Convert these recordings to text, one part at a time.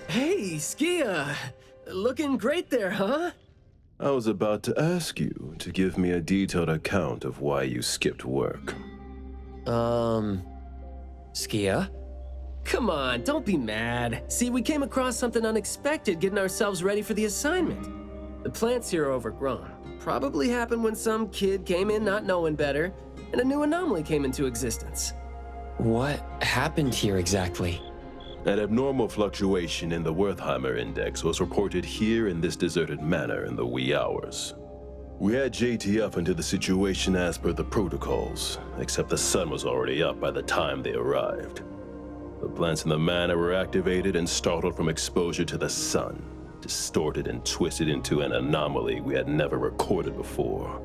Hey, Skia! Looking great there, huh? I was about to ask you to give me a detailed account of why you skipped work. Skia? Come on, don't be mad. See, we came across something unexpected getting ourselves ready for the assignment. The plants here are overgrown. Probably happened when some kid came in not knowing better, and a new anomaly came into existence. What happened here exactly? An abnormal fluctuation in the Wertheimer index was reported here in this deserted manor in the wee hours. We had JT up into the situation as per the protocols, except the sun was already up by the time they arrived. The plants in the manor were activated and startled from exposure to the sun, distorted and twisted into an anomaly we had never recorded before.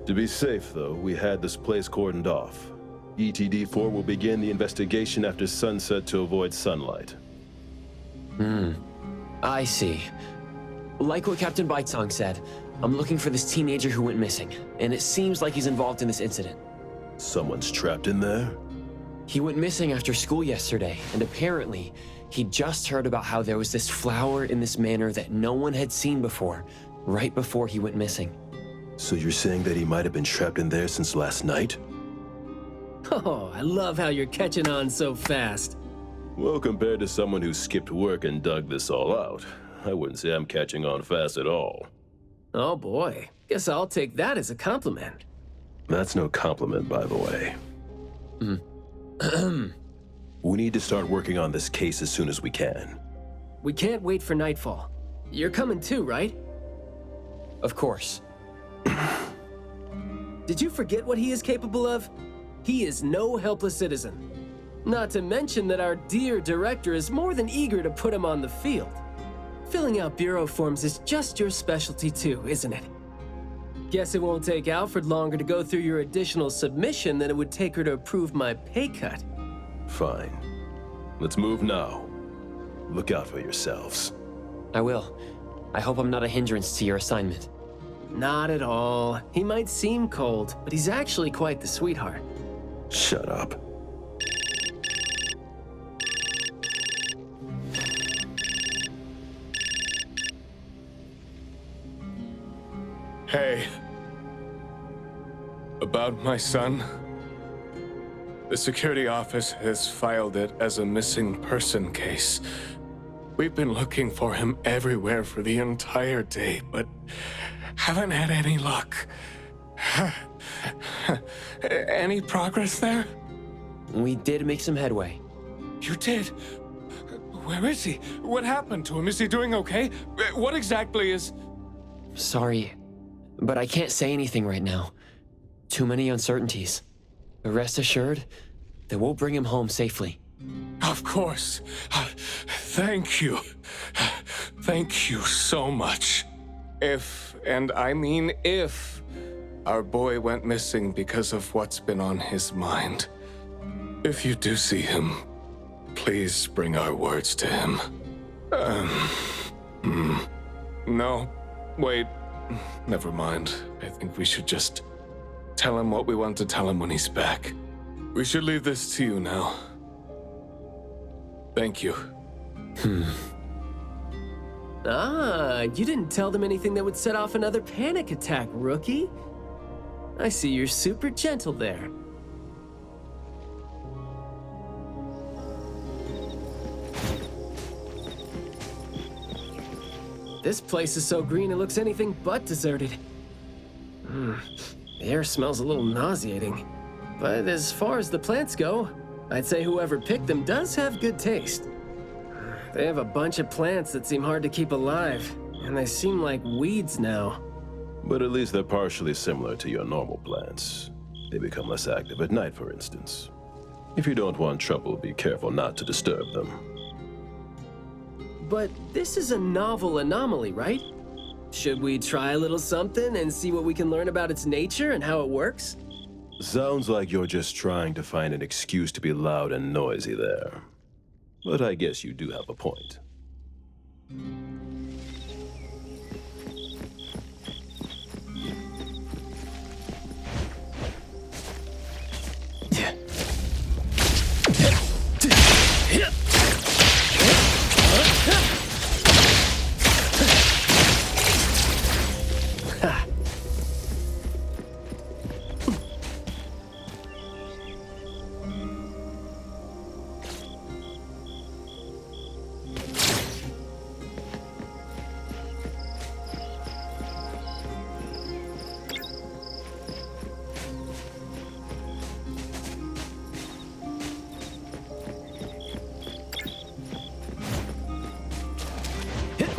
To be safe, though, we had this place cordoned off. ETD-4 will begin the investigation after sunset to avoid sunlight. I see. Like what Captain Baitsong said, I'm looking for this teenager who went missing, and it seems like he's involved in this incident. Someone's trapped in there? He went missing after school yesterday, and apparently, he just heard about how there was this flower in this manor that no one had seen before, right before he went missing. So you're saying that he might have been trapped in there since last night? Oh, I love how you're catching on so fast. Well, compared to someone who skipped work and dug this all out, I wouldn't say I'm catching on fast at all. Oh boy, guess I'll take that as a compliment. That's no compliment, by the way. We need to start working on this case as soon as we can. We can't wait for nightfall. You're coming too, right? Of course. Did you forget what he is capable of? He is no helpless citizen. Not to mention that our dear director is more than eager to put him on the field. Filling out bureau forms is just your specialty too, isn't it? Guess it won't take Alfred longer to go through your additional submission than it would take her to approve my pay cut. Fine. Let's move now. Look out for yourselves. I will. I hope I'm not a hindrance to your assignment. Not at all. He might seem cold, but he's actually quite the sweetheart. Shut up. Hey. About my son? The security office has filed it as a missing person case. We've been looking for him everywhere for the entire day, but haven't had any luck. Any progress there? We did make some headway. You did? Where is he? What happened to him? Is he doing okay? What exactly is... Sorry, but I can't say anything right now. Too many uncertainties. But rest assured that we'll bring him home safely. Of course. Thank you. Thank you so much. If, and I mean if, our boy went missing because of what's been on his mind, if you do see him, please bring our words to him. No, wait, never mind. I think we should just tell him what we want to tell him when he's back. We should leave this to you now. Thank you. Ah, you didn't tell them anything that would set off another panic attack, rookie. I see you're super gentle there. This place is so green it looks anything but deserted. The air smells a little nauseating. But as far as the plants go, I'd say whoever picked them does have good taste. They have a bunch of plants that seem hard to keep alive, and they seem like weeds now. But at least they're partially similar to your normal plants. They become less active at night, for instance. If you don't want trouble, be careful not to disturb them. But this is a novel anomaly, right? Should we try a little something and see what we can learn about its nature and how it works? Sounds like you're just trying to find an excuse to be loud and noisy there. But I guess you do have a point.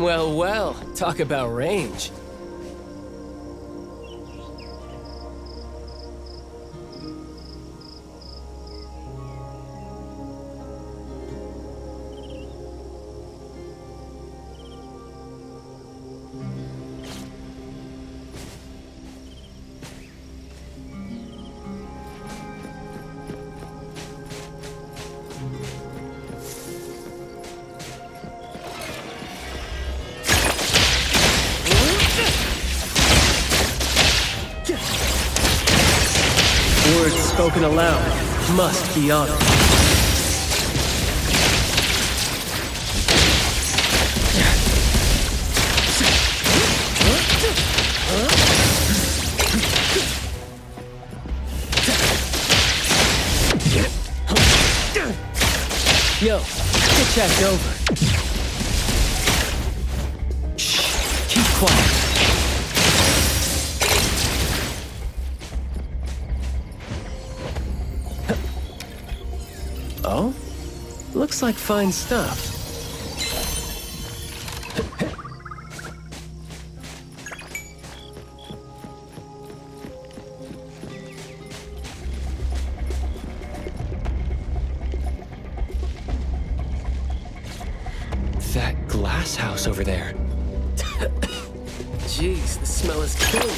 Well, well, talk about range. Words spoken aloud must be honored. Yo, get checked over. Shh, keep quiet. Oh? Looks like fine stuff. That glass house over there. Jeez, the smell is killing me.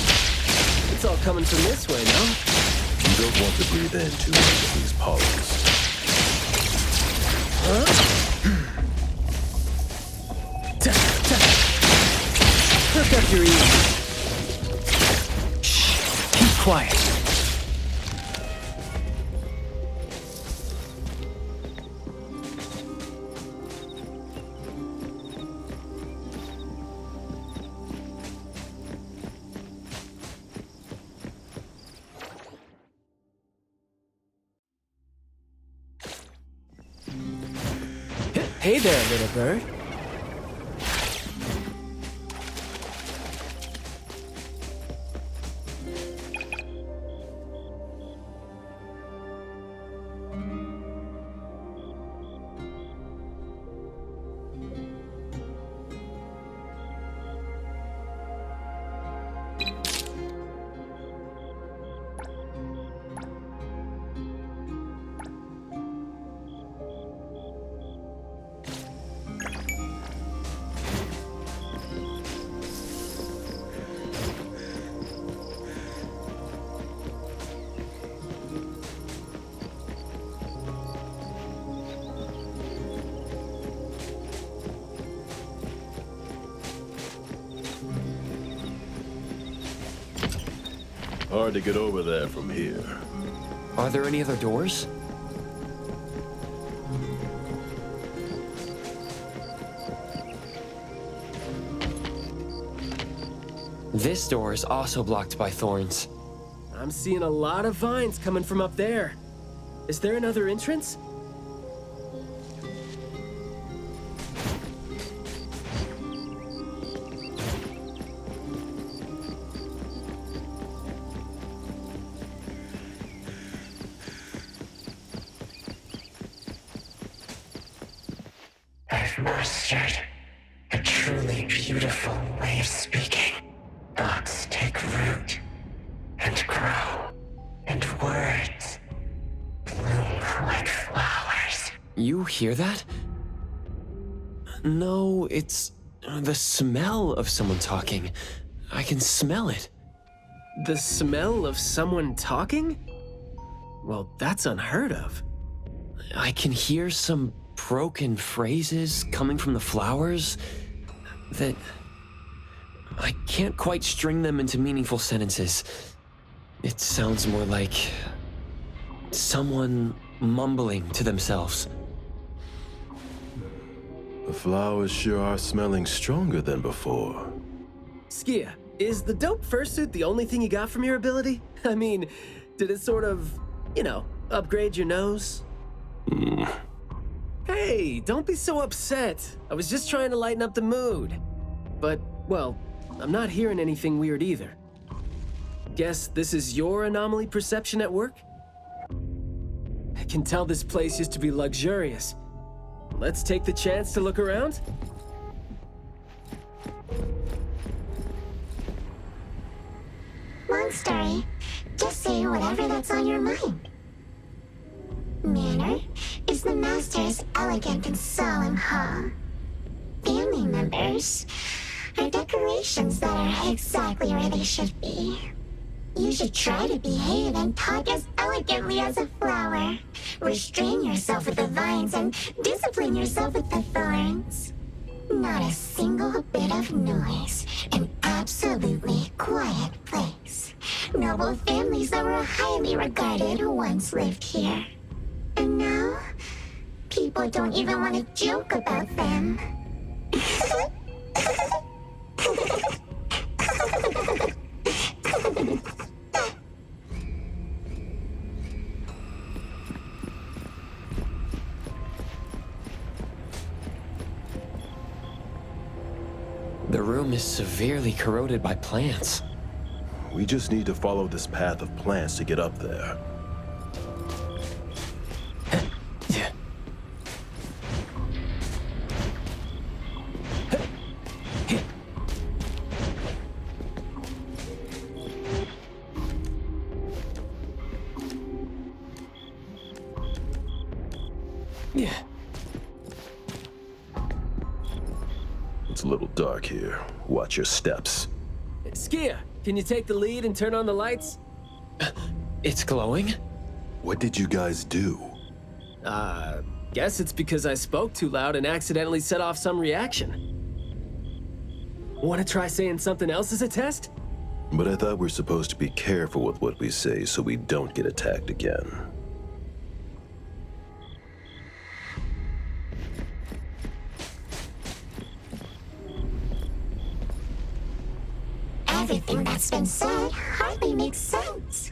It's all coming from this way, no? You don't want to breathe in too much of these pollens. Hook up your ears. Shh, keep quiet. Hey there, little bird. Hard to get over there from here. Are there any other doors? This door is also blocked by thorns. I'm seeing a lot of vines coming from up there. Is there another entrance? I've mastered a truly beautiful way of speaking. Thoughts take root and grow, and words bloom like flowers. You hear that? No, it's the smell of someone talking. I can smell it. The smell of someone talking? Well, that's unheard of. I can hear some broken phrases coming from the flowers that I can't quite string them into meaningful sentences. It sounds more like someone mumbling to themselves. The flowers sure are smelling stronger than before. Skia, is the dope fursuit the only thing you got from your ability? I mean, did it sort of, upgrade your nose? Hey, don't be so upset. I was just trying to lighten up the mood. But, well, I'm not hearing anything weird either. Guess this is your anomaly perception at work? I can tell this place used to be luxurious. Let's take the chance to look around? Long story. Just say whatever that's on your mind. Manner is the master's elegant and solemn hall. Family members are decorations that are exactly where they should be. You should try to behave and talk as elegantly as a flower. Restrain yourself with the vines and discipline yourself with the thorns. Not a single bit of noise. An absolutely quiet place. Noble families that were highly regarded once lived here. And now, people don't even want to joke about them. The room is severely corroded by plants. We just need to follow this path of plants to get up there. Yeah. It's a little dark here. Watch your steps. Skia, can you take the lead and turn on the lights? It's glowing? What did you guys do? Guess it's because I spoke too loud and accidentally set off some reaction. Want to try saying something else as a test? But I thought we're supposed to be careful with what we say so we don't get attacked again. Everything that's been said hardly makes sense.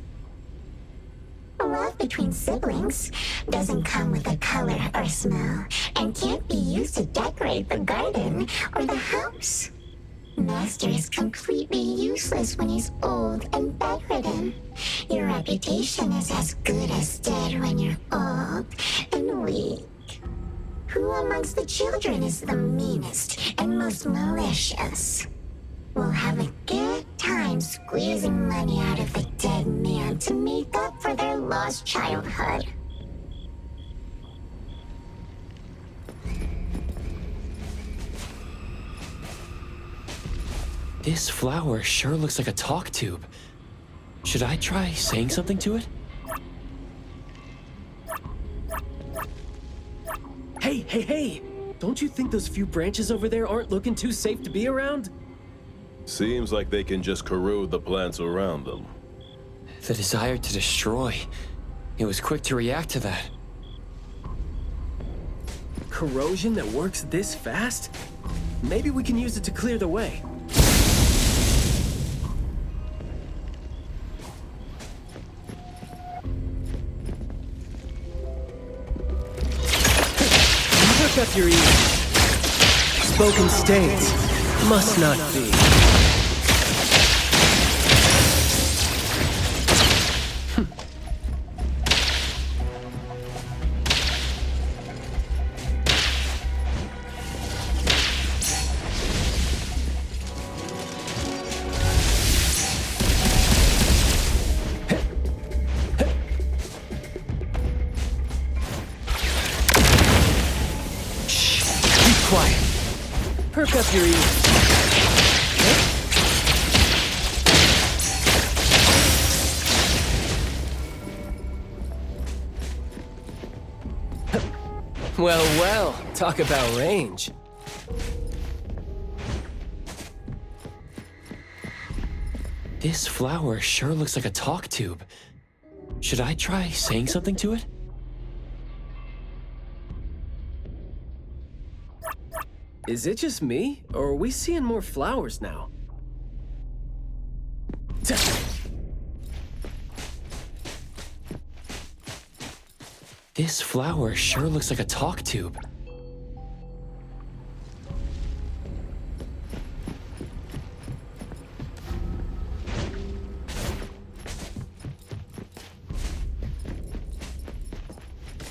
Love between siblings doesn't come with a color or smell and can't be used to decorate the garden or the house. Master is completely useless when he's old and bedridden. Your reputation is as good as dead when you're old and weak. Who amongst the children is the meanest and most malicious? We'll have a good time squeezing money out of the dead man to make up for their lost childhood. This flower sure looks like a talk tube. Should I try saying something to it? Hey, hey, hey! Don't you think those few branches over there aren't looking too safe to be around? Seems like they can just corrode the plants around them. The desire to destroy. It was quick to react to that. Corrosion that works this fast? Maybe we can use it to clear the way. Perk up your ears. Spoken states must not be. Quiet. Perk up your ears. Well, well, talk about range. This flower sure looks like a talk tube. Should I try saying something to it? Is it just me, or are we seeing more flowers now? This flower sure looks like a talk tube.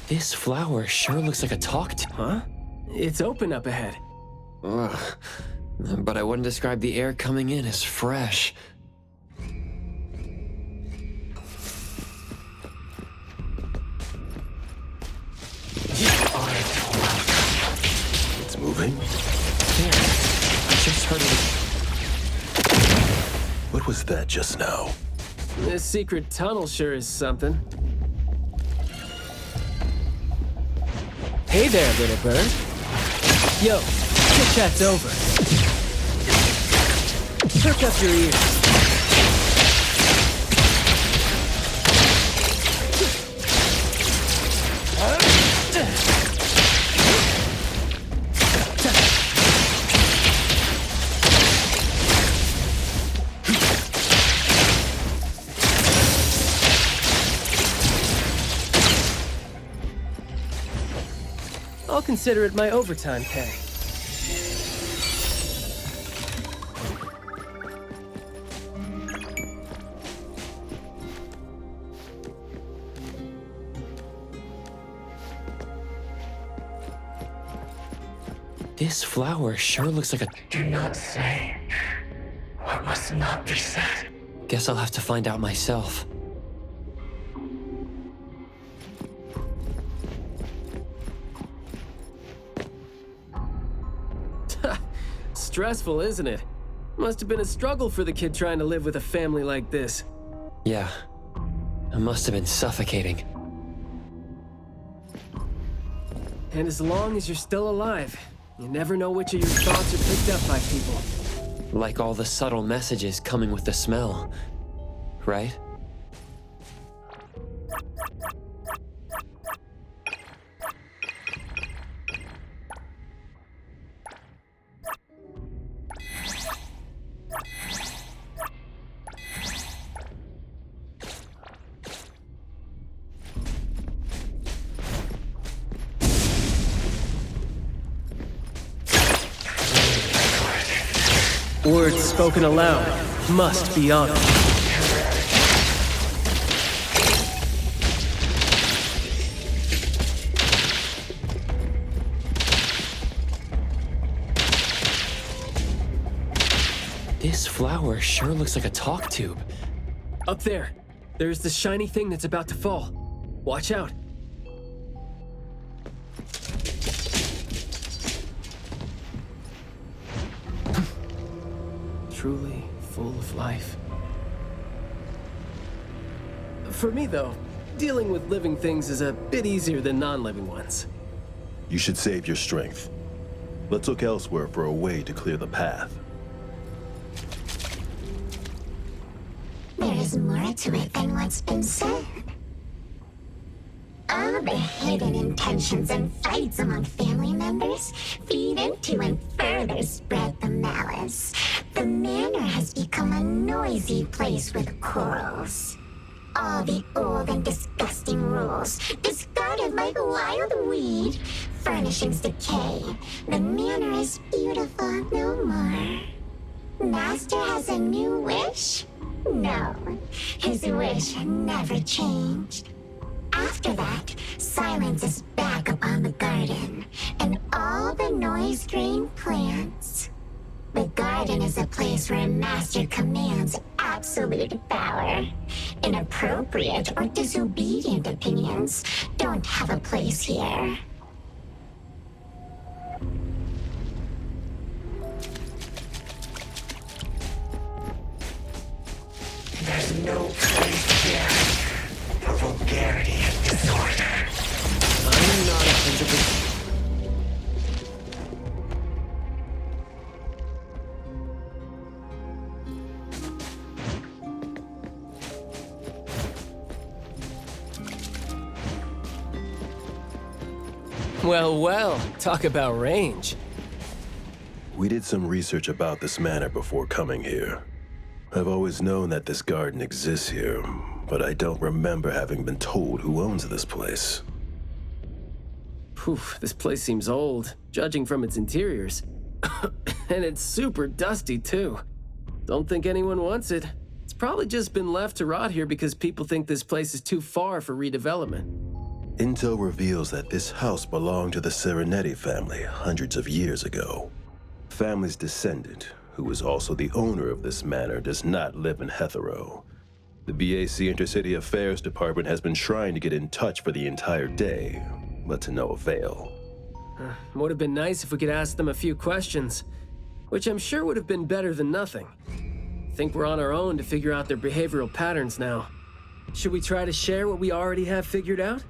This flower sure looks like a talk tube. Huh? It's open up ahead. Ugh. but I wouldn't describe the air coming in as fresh. It's moving? There, I just heard it. What was that just now? This secret tunnel sure is something. Hey there, little bird. Yo, chit chat's over. Perk up your ears. I'll consider it my overtime pay. This flower sure looks like a... Do not say what must not be said. Guess I'll have to find out myself. Stressful, isn't it? Must have been a struggle for the kid trying to live with a family like this. Yeah, it must have been suffocating. And as long as you're still alive, you never know which of your thoughts are picked up by people. Like all the subtle messages coming with the smell, right? Words spoken aloud must be honored. This flower sure looks like a talk tube. Up there, there's the shiny thing that's about to fall. Watch out. Truly full of life. For me, though, dealing with living things is a bit easier than non-living ones. You should save your strength. Let's look elsewhere for a way to clear the path. There is more to it than what's been said. All the hidden intentions and fights among family members feed into and further spread the malice. The manor has become a noisy place with quarrels. All the old and disgusting rules, discarded like wild weed. Furnishings decay. The manor is beautiful no more. Master has a new wish? No, his wish never changed. After that, silence is back upon the garden, and all the noise-drained plants. The garden is a place where Master commands absolute power. Inappropriate or disobedient opinions don't have a place here. There's no place here for vulgarity and disorder. I'm not 100%. Well, well, talk about range. We did some research about this manor before coming here. I've always known that this garden exists here, but I don't remember having been told who owns this place. Phew, this place seems old, judging from its interiors. And it's super dusty, too. Don't think anyone wants it. It's probably just been left to rot here because people think this place is too far for redevelopment. Intel reveals that this house belonged to the Serenetti family hundreds of years ago. family's descendant, who is also the owner of this manor, does not live in Hethero. The BAC Intercity Affairs Department has been trying to get in touch for the entire day, but to no avail. Would have been nice if we could ask them a few questions, which I'm sure would have been better than nothing. Think we're on our own to figure out their behavioral patterns now. Should we try to share what we already have figured out?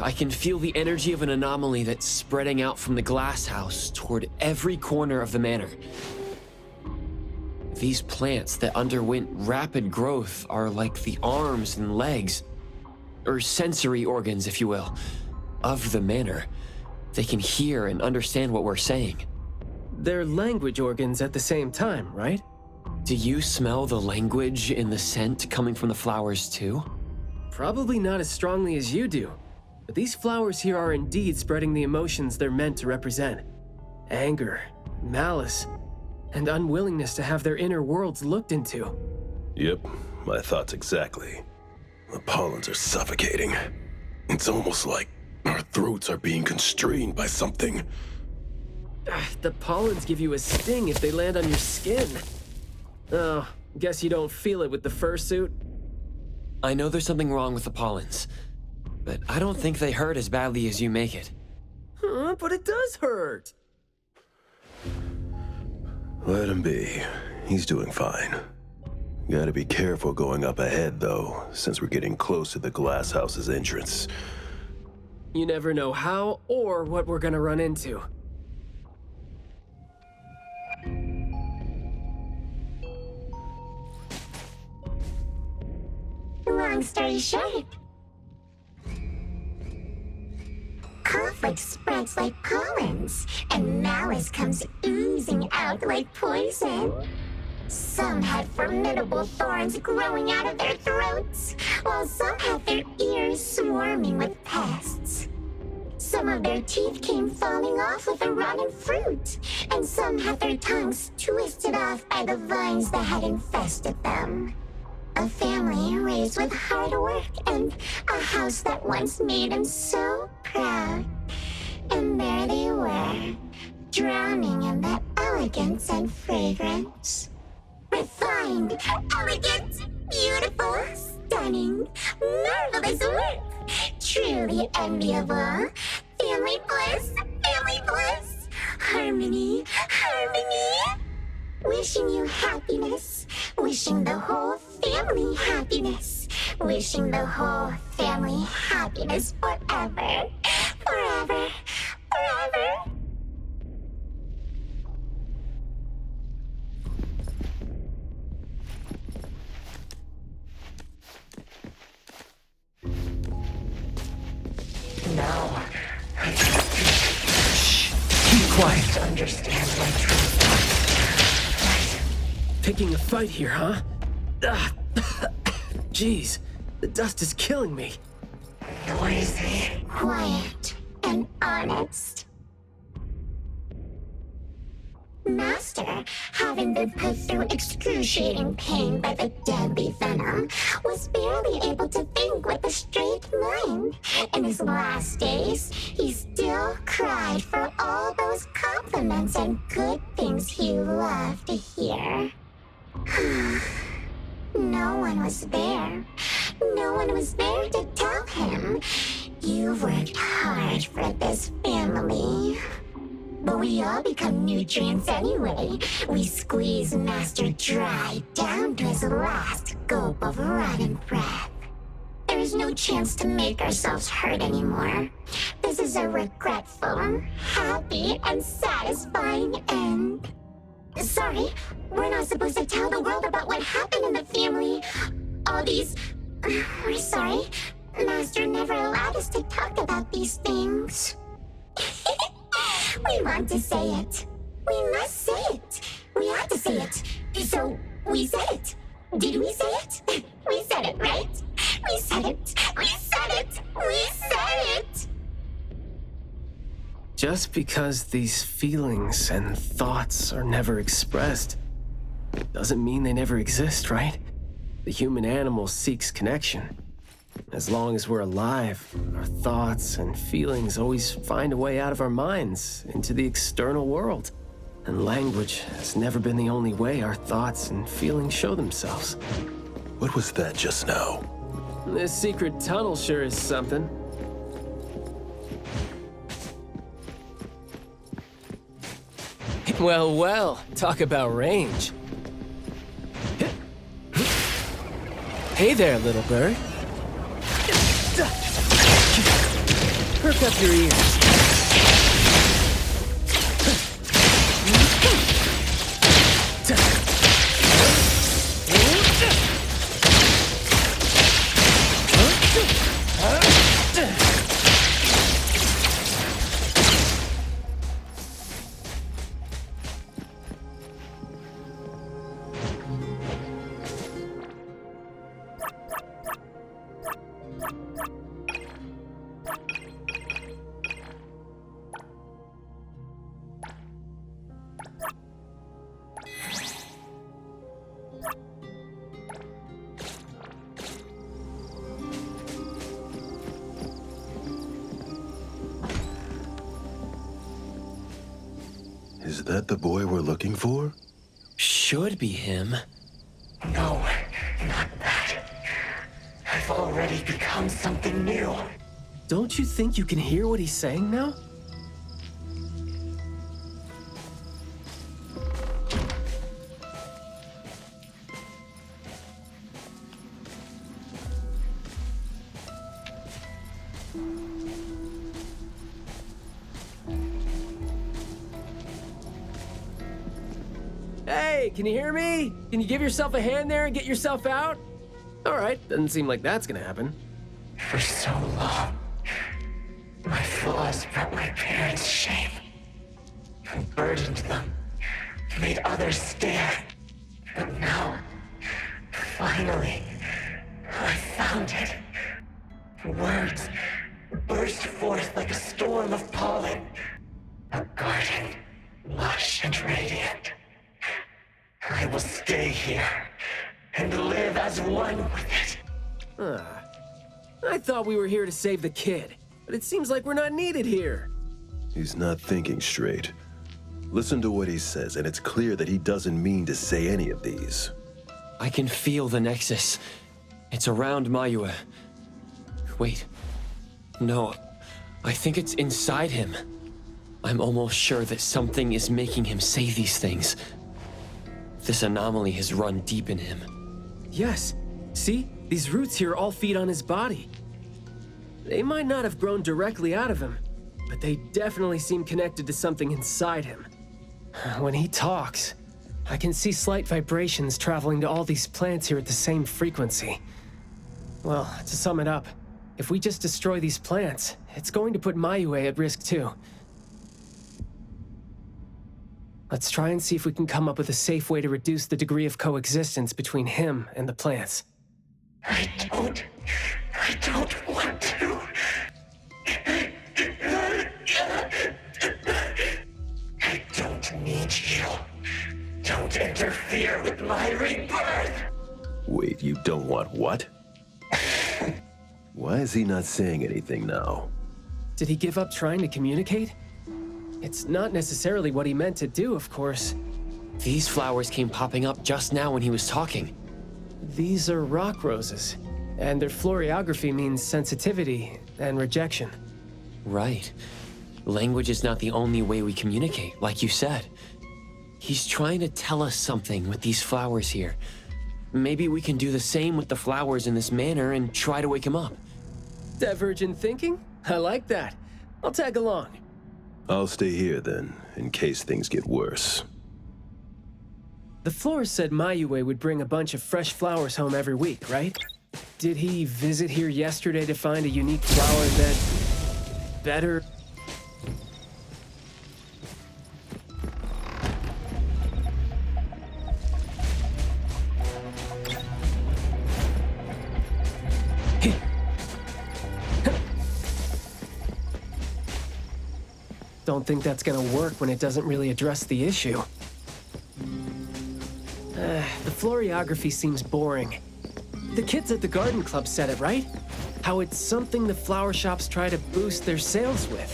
I can feel the energy of an anomaly that's spreading out from the glass house toward every corner of the manor. These plants that underwent rapid growth are like the arms and legs, or sensory organs, if you will, of the manor. They can hear and understand what we're saying. They're language organs at the same time, right? Do you smell the language in the scent coming from the flowers too? Probably not as strongly as you do, but these flowers here are indeed spreading the emotions they're meant to represent. Anger, malice, and unwillingness to have their inner worlds looked into. Yep, my thoughts exactly. The pollens are suffocating. It's almost like our throats are being constrained by something. The pollens give you a sting if they land on your skin. Oh, guess you don't feel it with the fursuit? I know there's something wrong with the pollens, but I don't think they hurt as badly as you make it. But it does hurt. Let him be. He's doing fine. Gotta be careful going up ahead, though, since we're getting close to the glass house's entrance. You never know how or what we're gonna run into. Long story short, conflict spreads like pollens, and malice comes oozing out like poison. Some had formidable thorns growing out of their throats, while some had their ears swarming with pests. Some of their teeth came falling off with the rotten fruit, and some had their tongues twisted off by the vines that had infested them. A family raised with hard work and a house that once made them so proud. And there they were, drowning in that elegance and fragrance. Refined, elegant, beautiful, stunning, marvelous work. Truly enviable. Family bliss, harmony, harmony. Wishing you happiness, wishing the whole family happiness, wishing the whole family happiness forever, forever, forever. Now, Keep quiet. to understand my truth. Picking a fight here, huh? Jeez, the dust is killing me. Noisy. Quiet and honest. Master, having been put through excruciating pain by the deadly venom, was barely able to think with a straight mind. In his last days, he still cried for all those compliments and good things he loved to hear. No one was there. No one was there to tell him, "You worked hard for this family." But we all become nutrients anyway. We squeeze Master dry down to his last gulp of rotten breath. There is no chance to make ourselves hurt anymore. This is a regretful, happy, and satisfying end. Sorry, we're not supposed to tell the world about what happened in the family. All these... We're sorry. Master never allowed us to talk about these things. We want to say it. We must say it. We have to say it. So, we said it. Did we say it? We said it, right? We said it. We said it. We said it. Just because these feelings and thoughts are never expressed, doesn't mean they never exist, right? The human animal seeks connection. As long as we're alive, our thoughts and feelings always find a way out of our minds into the external world. And language has never been the only way our thoughts and feelings show themselves. What was that just now? This secret tunnel sure is something. Well, well, talk about range. Hey there, little bird. Perk up your ears. Is that the boy we're looking for? Should be him. No, not that. I've already become something new. Don't you think you can hear what he's saying now? Hey, can you hear me? Can you give yourself a hand there and get yourself out? All right, doesn't seem like that's gonna happen. For so long, my flaws brought my parents shame. I burdened them, made others stare. But now, finally, I found it. Words burst forth like a storm of pollen. A garden, lush and radiant. I will stay here and live as one with it. I thought we were here to save the kid, but it seems like we're not needed here. He's not thinking straight. Listen to what he says, and it's clear that he doesn't mean to say any of these. I can feel the Nexus. It's around Mayue. Wait. No. I think it's inside him. I'm almost sure that something is making him say these things. This anomaly has run deep in him. Yes. See? These roots here all feed on his body. They might not have grown directly out of him, but they definitely seem connected to something inside him. When he talks, I can see slight vibrations traveling to all these plants here at the same frequency. Well, to sum it up, if we just destroy these plants, it's going to put Mayue at risk too. Let's try and see if we can come up with a safe way to reduce the degree of coexistence between him and the plants. I don't want to. I don't need you. Don't interfere with my rebirth. Wait, you don't want what? Why is he not saying anything now? Did he give up trying to communicate? It's not necessarily what he meant to do, of course. These flowers came popping up just now when he was talking. These are rock roses, and their floriography means sensitivity and rejection. Right. Language is not the only way we communicate, like you said. He's trying to tell us something with these flowers here. Maybe we can do the same with the flowers in this manner and try to wake him up. Divergent thinking? I like that. I'll tag along. I'll stay here then, in case things get worse. The florist said Mayue would bring a bunch of fresh flowers home every week, right? Did he visit here yesterday to find a unique flower that... better... Don't think that's gonna work when it doesn't really address the issue. The floriography seems boring. The kids at the garden club said it, right? How it's something the flower shops try to boost their sales with.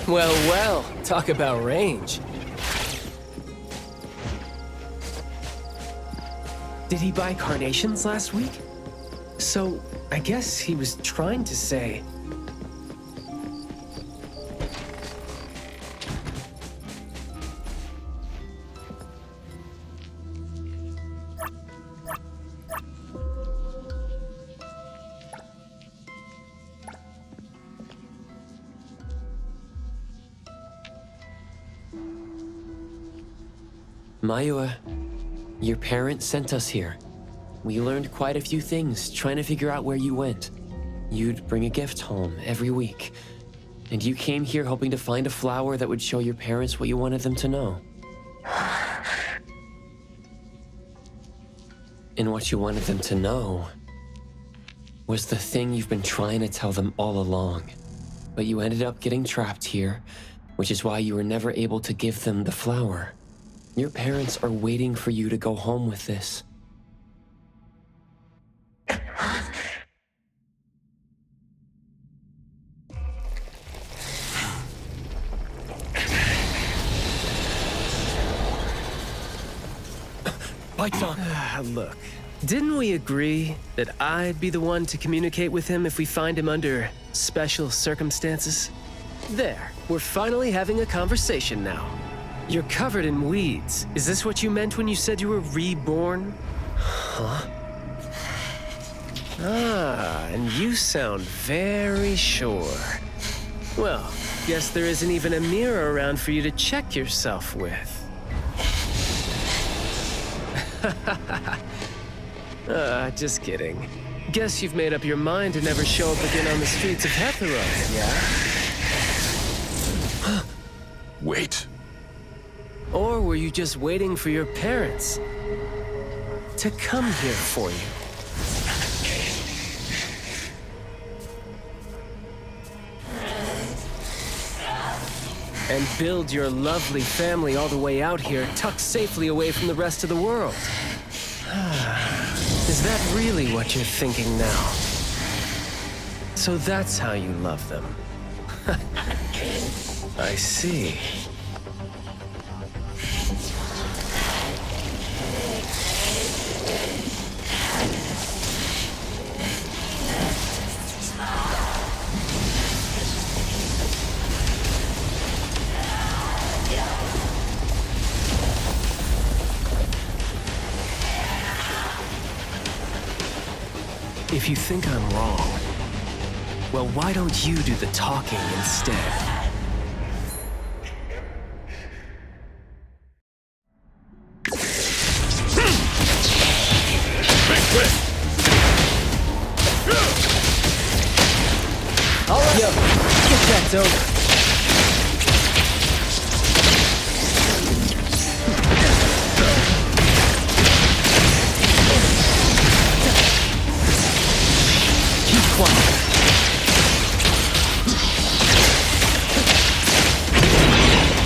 Well, well, talk about range. Did he buy carnations last week? So, I guess he was trying to say... Mayua, your parents sent us here. We learned quite a few things trying to figure out where you went. You'd bring a gift home every week. And you came here hoping to find a flower that would show your parents what you wanted them to know. And what you wanted them to know was the thing you've been trying to tell them all along. But you ended up getting trapped here, which is why you were never able to give them the flower. Your parents are waiting for you to go home with this. Lights on. Look, didn't we agree that I'd be the one to communicate with him if we find him under special circumstances? There, we're finally having a conversation now. You're covered in weeds. Is this what you meant when you said you were reborn? Huh? Ah, and you sound very sure. Well, guess there isn't even a mirror around for you to check yourself with. Just kidding. Guess you've made up your mind to never show up again on the streets of Hetheros, yeah? Wait. Or were you just waiting for your parents to come here for you? And build your lovely family all the way out here, tucked safely away from the rest of the world. Is that really what you're thinking now? So that's how you love them. I see. If you think I'm wrong, well, why don't you do the talking instead? All right. Yo, get that over.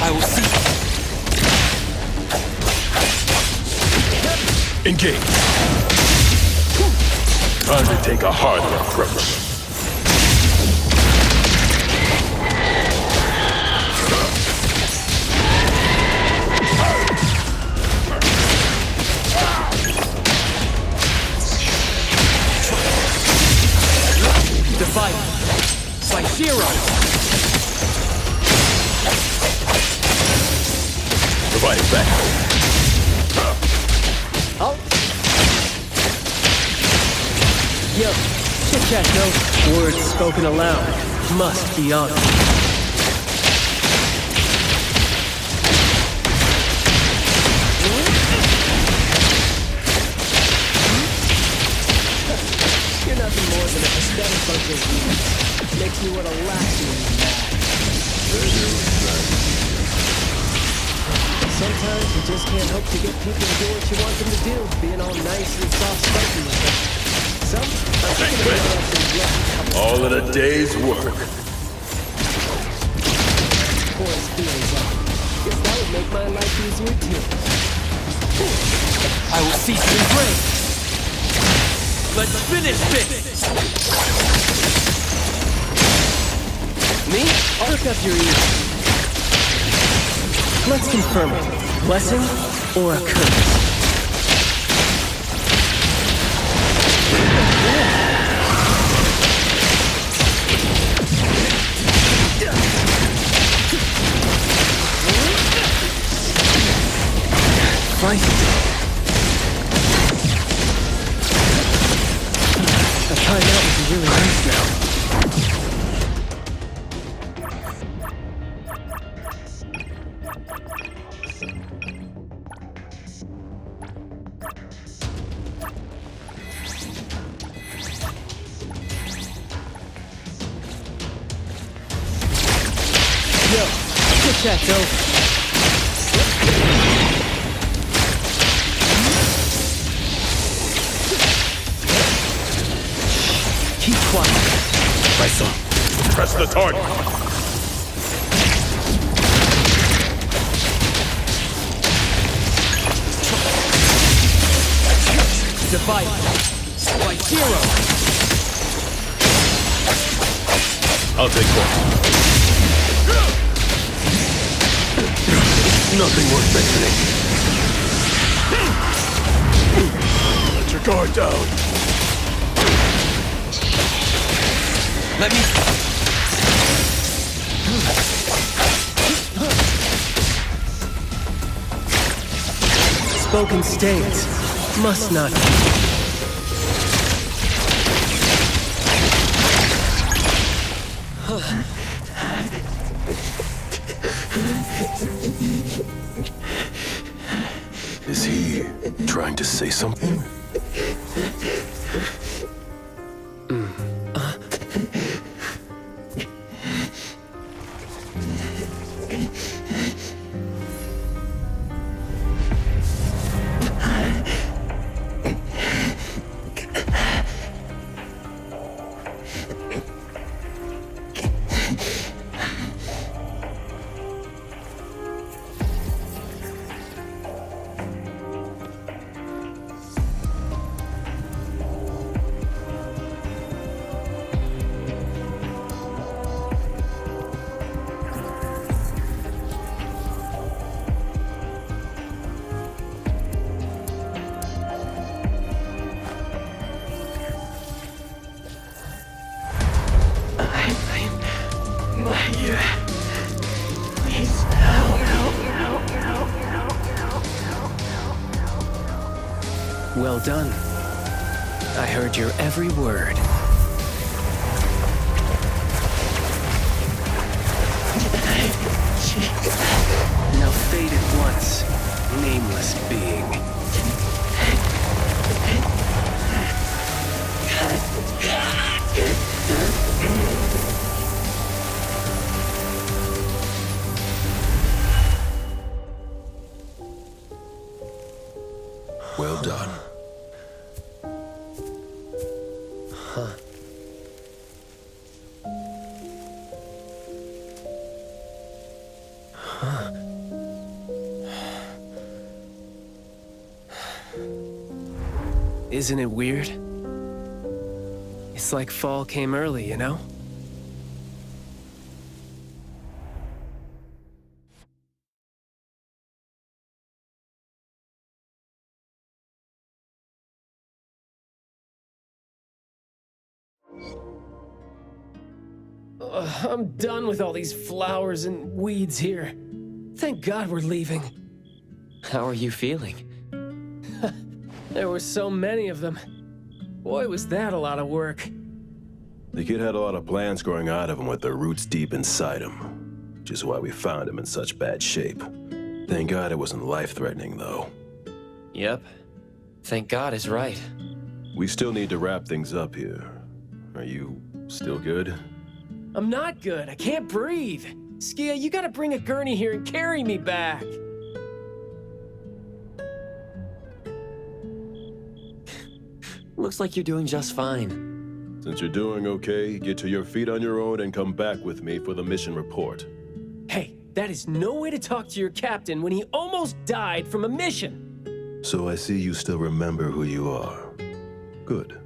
I will see. Engage. Time to take a harder approach. Divide by zero. Providing back. Oh. Yo, chit-chat, no. Words spoken aloud must be honored. You're nothing more than a pathetic bunch of weeds. Makes me want to laugh you in the back. Sometimes you just can't hope to get people to do what you want them to do, being all nice and soft-spoken with them. Some, I think All in a day's work. pour his feelings out. Guess that would make my life easier too. I will cease to embrace. Let's finish this! Me? Perk up your ears. Let's confirm it. Blessing or a curse? A timeout would be really nice now. Yo, get that dope. Keep quiet. My son, press the target. Divide by 0. I'll take point. Nothing worth mentioning. Let your guard down. Let me... Spoken states must not. Is he trying to say something? Well done. I heard your every word. Now fade at once, nameless being. Well done. Isn't it weird? It's like fall came early, you know? I'm done with all these flowers and weeds here. Thank God we're leaving. How are you feeling? There were so many of them. Boy, was that a lot of work. The kid had a lot of plants growing out of him with their roots deep inside him, which is why we found him in such bad shape. Thank God it wasn't life-threatening, though. Yep. Thank God is right. We still need to wrap things up here. Are you still good? I'm not good. I can't breathe. Skia, you gotta bring a gurney here and carry me back. Looks like you're doing just fine. Since you're doing okay, get to your feet on your own and come back with me for the mission report. Hey, That is no way to talk to your captain when he almost died from a mission. So I see you still remember who you are. Good.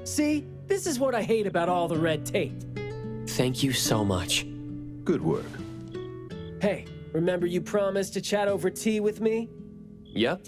See, this is what I hate about all the red tape. Thank you so much. Good work. Hey, remember you promised to chat over tea with me? Yep.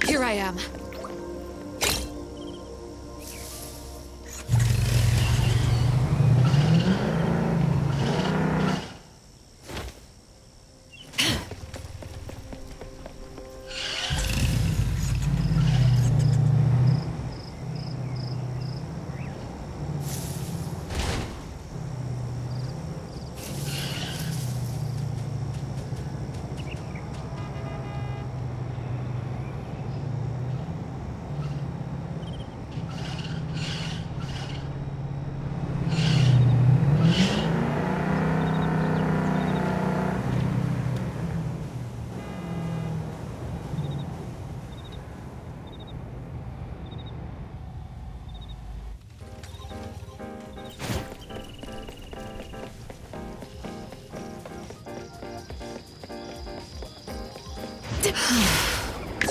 Here I am.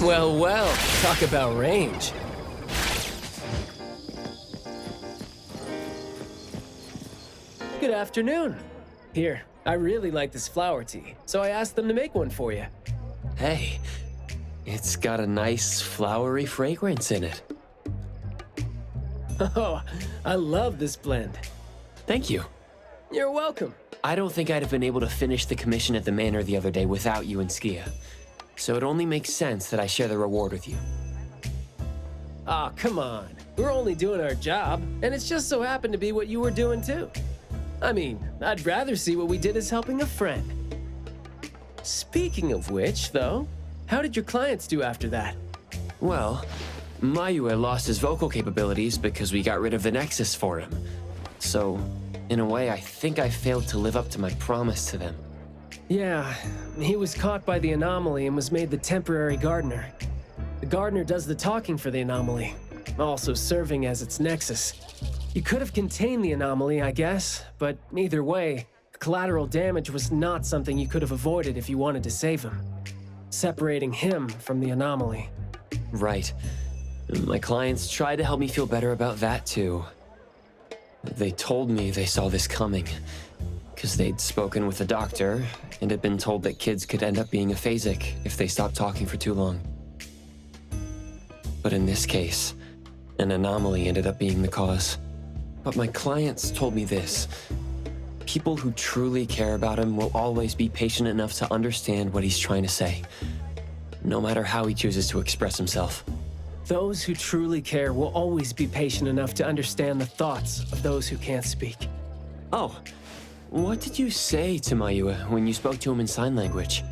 Well, well, talk about range. Good afternoon. Here, I really like this flower tea, so I asked them to make one for you. Hey, it's got a nice flowery fragrance in it. Oh, I love this blend. Thank you. You're welcome. I don't think I'd have been able to finish the commission at the manor the other day without you and Skia. So it only makes sense that I share the reward with you. Aw, come on. We're only doing our job, and it's just so happened to be what you were doing too. I mean, I'd rather see what we did as helping a friend. Speaking of which, though, how did your clients do after that? Well, Mayue lost his vocal capabilities because we got rid of the Nexus for him. So, in a way, I think I failed to live up to my promise to them. Yeah, he was caught by the anomaly and was made the temporary gardener. The gardener does the talking for the anomaly, also serving as its nexus. You could have contained the anomaly, I guess, but either way, collateral damage was not something you could have avoided if you wanted to save him. Separating him from the anomaly. Right. My clients tried to help me feel better about that too. They told me they saw this coming, because they'd spoken with a doctor and had been told that kids could end up being aphasic if they stopped talking for too long. But in this case, an anomaly ended up being the cause. But my clients told me this. People who truly care about him will always be patient enough to understand what he's trying to say, no matter how he chooses to express himself. Those who truly care will always be patient enough to understand the thoughts of those who can't speak. Oh, what did you say to Mayue when you spoke to him in sign language?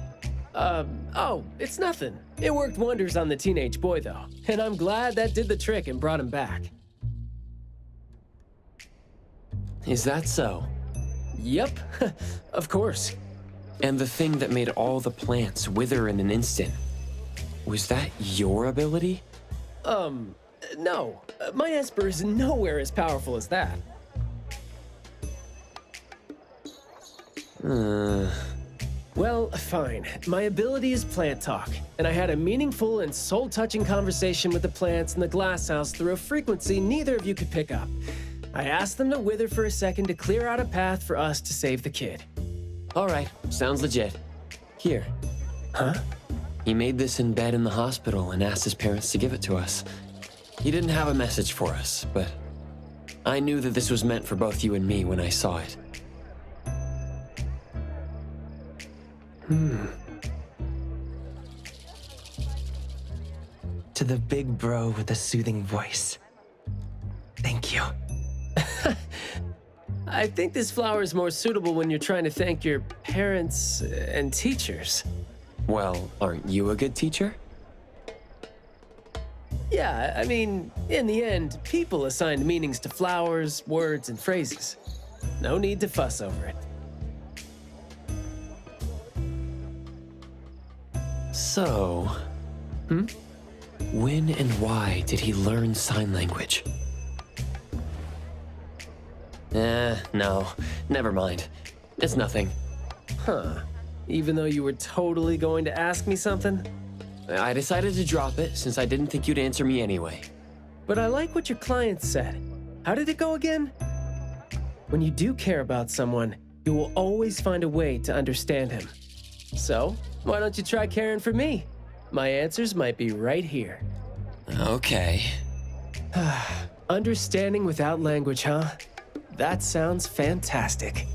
Oh, it's nothing. It worked wonders on the teenage boy, though, and I'm glad that did the trick and brought him back. Is that so? Yep, of course. And the thing that made all the plants wither in an instant, was that your ability? No. My Esper is nowhere as powerful as that. Well, fine. My ability is plant talk, and I had a meaningful and soul-touching conversation with the plants in the glass house through a frequency neither of you could pick up. I asked them to wither for a second to clear out a path for us to save the kid. All right, sounds legit. Here. Huh? He made this in bed in the hospital and asked his parents to give it to us. He didn't have a message for us, but I knew that this was meant for both you and me when I saw it. To the big bro with the soothing voice. Thank you. I think this flower is more suitable when you're trying to thank your parents and teachers. Well, aren't you a good teacher? Yeah, I mean, in the end, people assigned meanings to flowers, words, and phrases. No need to fuss over it. So, when and why did he learn sign language? No, never mind. It's nothing. Huh. Even though you were totally going to ask me something? I decided to drop it since I didn't think you'd answer me anyway. But I like what your client said. How did it go again? When you do care about someone, you will always find a way to understand him. So, why don't you try caring for me? My answers might be right here. Okay. Understanding without language, huh? That sounds fantastic.